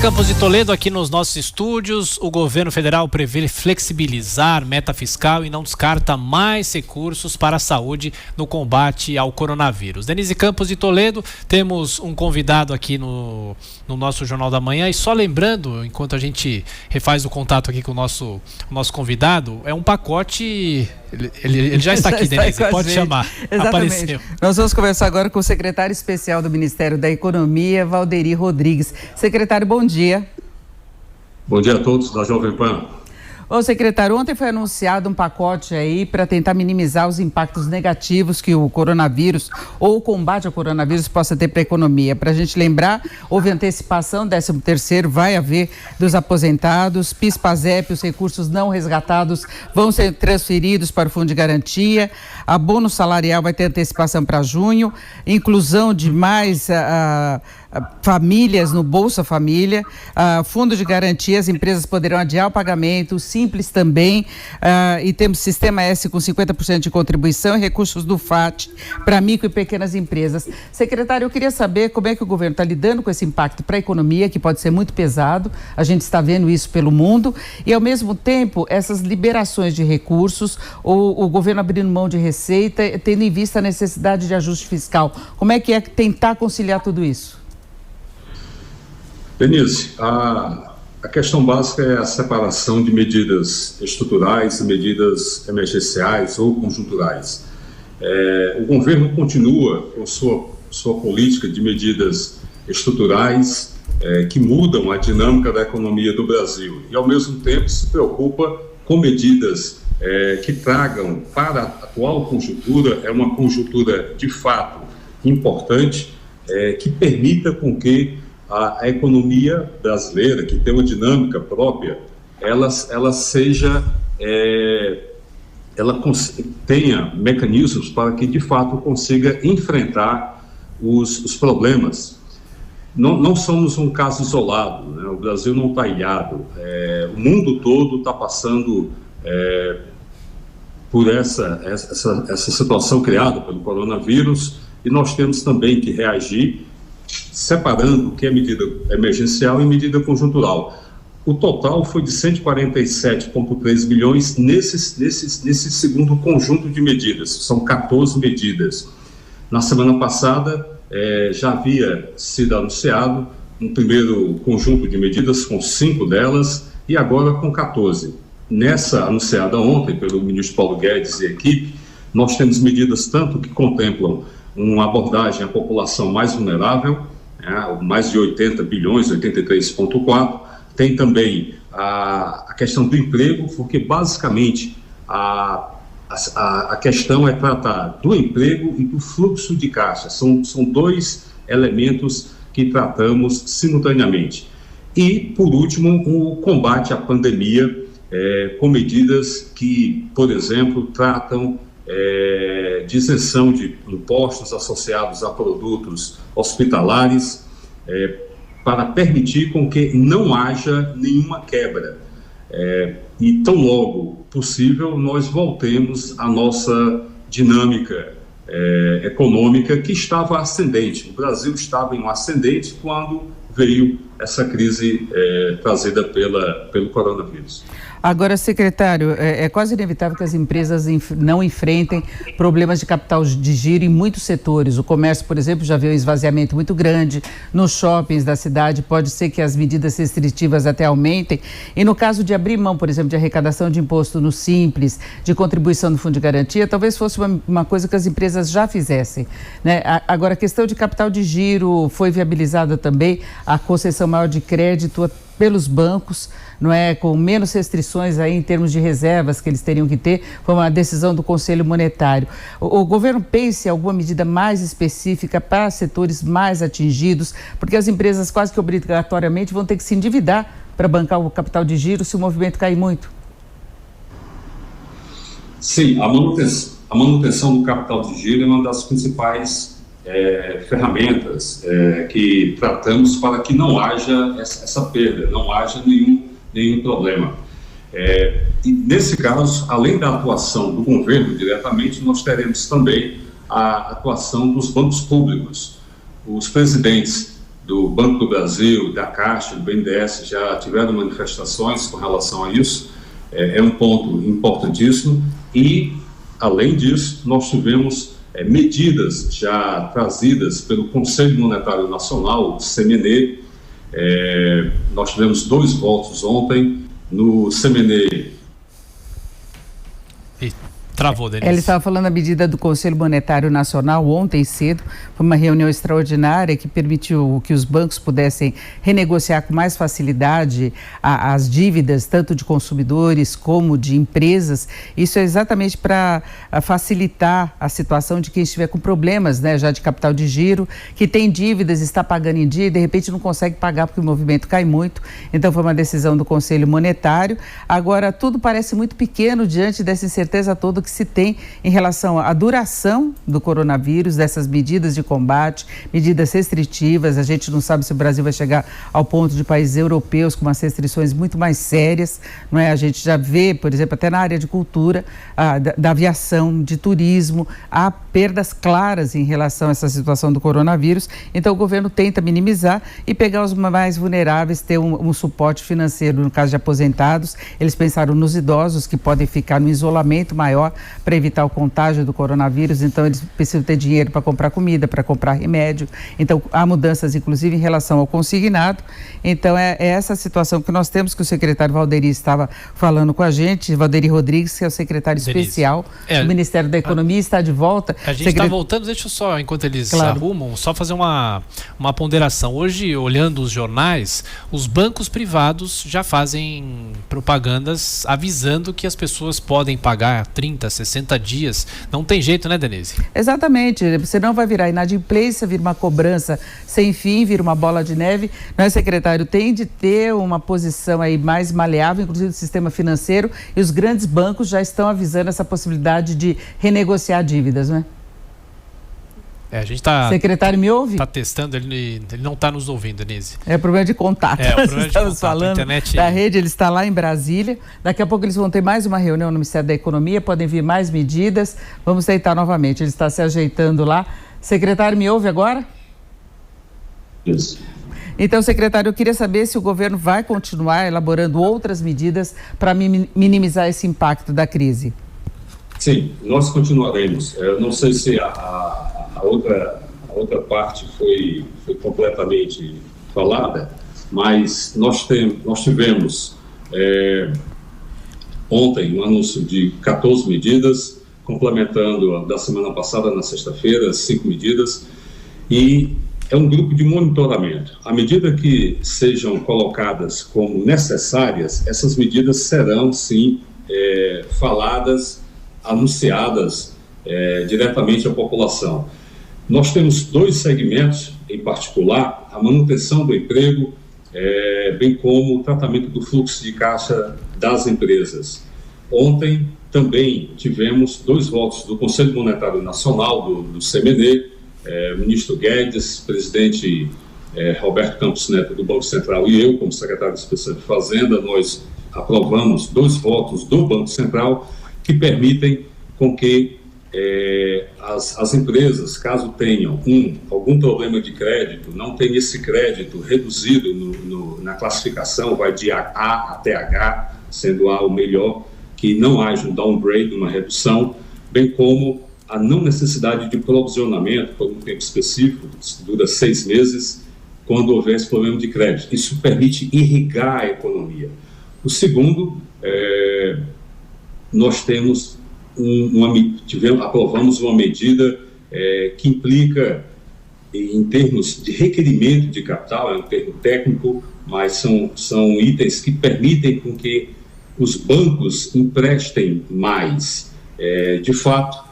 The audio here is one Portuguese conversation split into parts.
Campos de Toledo, aqui nos nossos estúdios. O governo federal prevê flexibilizar meta fiscal e não descarta mais recursos para a saúde no combate ao coronavírus. Denise Campos de Toledo, temos um convidado aqui no nosso Jornal da Manhã. E só lembrando, enquanto a gente refaz o contato aqui com o nosso convidado, é um pacote... Ele já está aqui, Denise, pode chamar. Exatamente. Apareceu. Nós vamos conversar agora com o secretário especial do Ministério da Economia, Valderi Rodrigues. Secretário, bom dia. Bom dia a todos da Jovem Pan. Ô, secretário, ontem foi anunciado um pacote aí para tentar minimizar os impactos negativos que o coronavírus ou o combate ao coronavírus possa ter para a economia. Para a gente lembrar, houve antecipação, 13º vai haver dos aposentados, PIS/PASEP, os recursos não resgatados vão ser transferidos para o Fundo de Garantia, a bônus salarial vai ter antecipação para junho, inclusão de mais famílias no Bolsa Família, Fundo de Garantia, as empresas poderão adiar o pagamento, Simples também, e temos Sistema S com 50% de contribuição e recursos do FAT para micro e pequenas empresas. Secretário, eu queria saber como é que o governo está lidando com esse impacto para a economia, que pode ser muito pesado, a gente está vendo isso pelo mundo, e ao mesmo tempo essas liberações de recursos, ou o governo abrindo mão de receita, tendo em vista a necessidade de ajuste fiscal. Como é que é tentar conciliar tudo isso? Denise, a questão básica é a separação de medidas estruturais e medidas emergenciais ou conjunturais. O governo continua com sua política de medidas estruturais que mudam a dinâmica da economia do Brasil e, ao mesmo tempo, se preocupa com medidas que tragam para a atual conjuntura, uma conjuntura de fato importante, que permita com que a economia brasileira, que tem uma dinâmica própria, ela tenha mecanismos para que, de fato, consiga enfrentar os problemas. Não somos um caso isolado, né? O Brasil não está ilhado. O mundo todo está passando por essa situação criada pelo coronavírus e nós temos também que reagir separando o que é medida emergencial e medida conjuntural. O total foi de 147,3 bilhões nesse segundo conjunto de medidas, são 14 medidas. Na semana passada já havia sido anunciado um primeiro conjunto de medidas com 5 delas e agora com 14. Nessa anunciada ontem pelo ministro Paulo Guedes e equipe, nós temos medidas tanto que contemplam uma abordagem à população mais vulnerável, mais de 80 bilhões, 83,4. Tem também a questão do emprego, porque basicamente a questão é tratar do emprego e do fluxo de caixa. São dois elementos que tratamos simultaneamente. E, por último, o combate à pandemia, com medidas que, por exemplo, tratam de isenção de impostos associados a produtos hospitalares, para permitir com que não haja nenhuma quebra. E tão logo possível nós voltemos à nossa dinâmica econômica que estava ascendente. O Brasil estava em um ascendente quando veio essa crise trazida pelo coronavírus. Agora, secretário, é quase inevitável que as empresas não enfrentem problemas de capital de giro em muitos setores. O comércio, por exemplo, já viu um esvaziamento muito grande. Nos shoppings da cidade, pode ser que as medidas restritivas até aumentem. E no caso de abrir mão, por exemplo, de arrecadação de imposto no Simples, de contribuição no Fundo de Garantia, talvez fosse uma coisa que as empresas já fizessem, né? Agora, a questão de capital de giro foi viabilizada também, a concessão maior de crédito pelos bancos, não é, com menos restrições aí em termos de reservas que eles teriam que ter, foi uma decisão do Conselho Monetário. O governo pensa em alguma medida mais específica para setores mais atingidos, porque as empresas quase que obrigatoriamente vão ter que se endividar para bancar o capital de giro se o movimento cair muito. Sim, a manutenção do capital de giro é uma das principais ferramentas que tratamos para que não haja essa perda, não haja nenhum problema. E nesse caso, além da atuação do governo diretamente, nós teremos também a atuação dos bancos públicos. Os presidentes do Banco do Brasil, da Caixa, do BNDES já tiveram manifestações com relação a isso. É um ponto importantíssimo. E, além disso, nós tivemos medidas já trazidas pelo Conselho Monetário Nacional, o CMN. Nós tivemos 2 votos ontem no CMN. Travou, Denise. Ele estava falando da medida do Conselho Monetário Nacional ontem cedo. Foi uma reunião extraordinária que permitiu que os bancos pudessem renegociar com mais facilidade as dívidas, tanto de consumidores como de empresas. Isso é exatamente para facilitar a situação de quem estiver com problemas, né, já de capital de giro, que tem dívidas, está pagando em dia e de repente não consegue pagar porque o movimento cai muito. Então foi uma decisão do Conselho Monetário. Agora, tudo parece muito pequeno diante dessa incerteza toda que se tem em relação à duração do coronavírus, dessas medidas de combate, medidas restritivas. A gente não sabe se o Brasil vai chegar ao ponto de países europeus com umas restrições muito mais sérias, não é? A gente já vê, por exemplo, até na área de cultura, da aviação, de turismo, há perdas claras em relação a essa situação do coronavírus. Então o governo tenta minimizar e pegar os mais vulneráveis, ter um suporte financeiro. No caso de aposentados, eles pensaram nos idosos que podem ficar no isolamento maior para evitar o contágio do coronavírus, então eles precisam ter dinheiro para comprar comida, para comprar remédio. Então há mudanças inclusive em relação ao consignado. Então é essa situação que nós temos, que o secretário Valderi estava falando com a gente, Valderi Rodrigues, que é o secretário especial do Ministério da Economia, está de volta. A gente está voltando, deixa eu só, enquanto eles arrumam, só fazer uma ponderação. Hoje, olhando os jornais, os bancos privados já fazem propagandas avisando que as pessoas podem pagar 30, 60 dias. Não tem jeito, né, Denise? Exatamente. Senão vai virar inadimplência, vira uma cobrança sem fim, vira uma bola de neve. Não é, secretário? Tem de ter uma posição aí mais maleável, inclusive do sistema financeiro, e os grandes bancos já estão avisando essa possibilidade de renegociar dívidas, né? A gente tá... Secretário, me ouve? Está testando, ele não está nos ouvindo, Denise. É problema de contato. Problema Estamos de contato. falando Internet... da rede, ele está lá em Brasília. Daqui a pouco eles vão ter mais uma reunião no Ministério da Economia, podem vir mais medidas. Vamos tentar novamente, ele está se ajeitando lá. Secretário, me ouve agora? Isso. Então, secretário, eu queria saber se o governo vai continuar elaborando outras medidas para minimizar esse impacto da crise. Sim, nós continuaremos. Eu não sei se a outra parte foi completamente falada, mas nós tivemos ontem um anúncio de 14 medidas, complementando da semana passada, na sexta-feira, 5 medidas, e é um grupo de monitoramento. À medida que sejam colocadas como necessárias, essas medidas serão, sim, faladas, anunciadas diretamente à população. Nós temos 2 segmentos, em particular, a manutenção do emprego, bem como o tratamento do fluxo de caixa das empresas. Ontem também tivemos 2 votos do Conselho Monetário Nacional, do CMN, o ministro Guedes, presidente Roberto Campos Neto do Banco Central e eu, como secretário especial de Fazenda, nós aprovamos 2 votos do Banco Central que permitem com que as empresas, caso tenham algum problema de crédito, não tenham esse crédito reduzido na classificação, vai de A até H, sendo A o melhor, que não haja um downgrade, uma redução, bem como a não necessidade de provisionamento por um tempo específico, que dura 6 meses, quando houver esse problema de crédito. Isso permite irrigar a economia. O segundo, nós aprovamos uma medida que implica, em termos de requerimento de capital, é um termo técnico, mas são itens que permitem com que os bancos emprestem mais. De fato,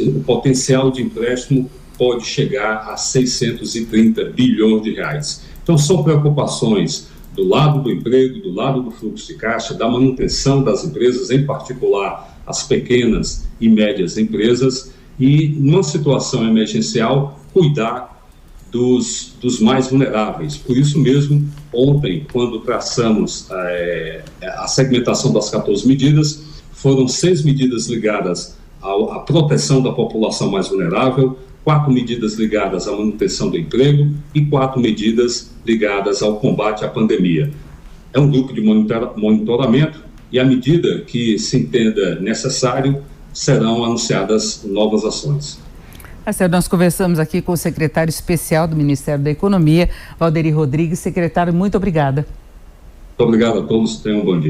o potencial de empréstimo pode chegar a 630 bilhões de reais. Então, são preocupações do lado do emprego, do lado do fluxo de caixa, da manutenção das empresas, em particular as pequenas e médias empresas, e, numa situação emergencial, cuidar dos mais vulneráveis. Por isso mesmo, ontem, quando traçamos a segmentação das 14 medidas, foram 6 medidas ligadas à proteção da população mais vulnerável, 4 medidas ligadas à manutenção do emprego e 4 medidas ligadas ao combate à pandemia. É um grupo de monitoramento e, à medida que se entenda necessário, serão anunciadas novas ações. Nós conversamos aqui com o secretário especial do Ministério da Economia, Valderi Rodrigues. Secretário, muito obrigada. Muito obrigado a todos, tenham um bom dia.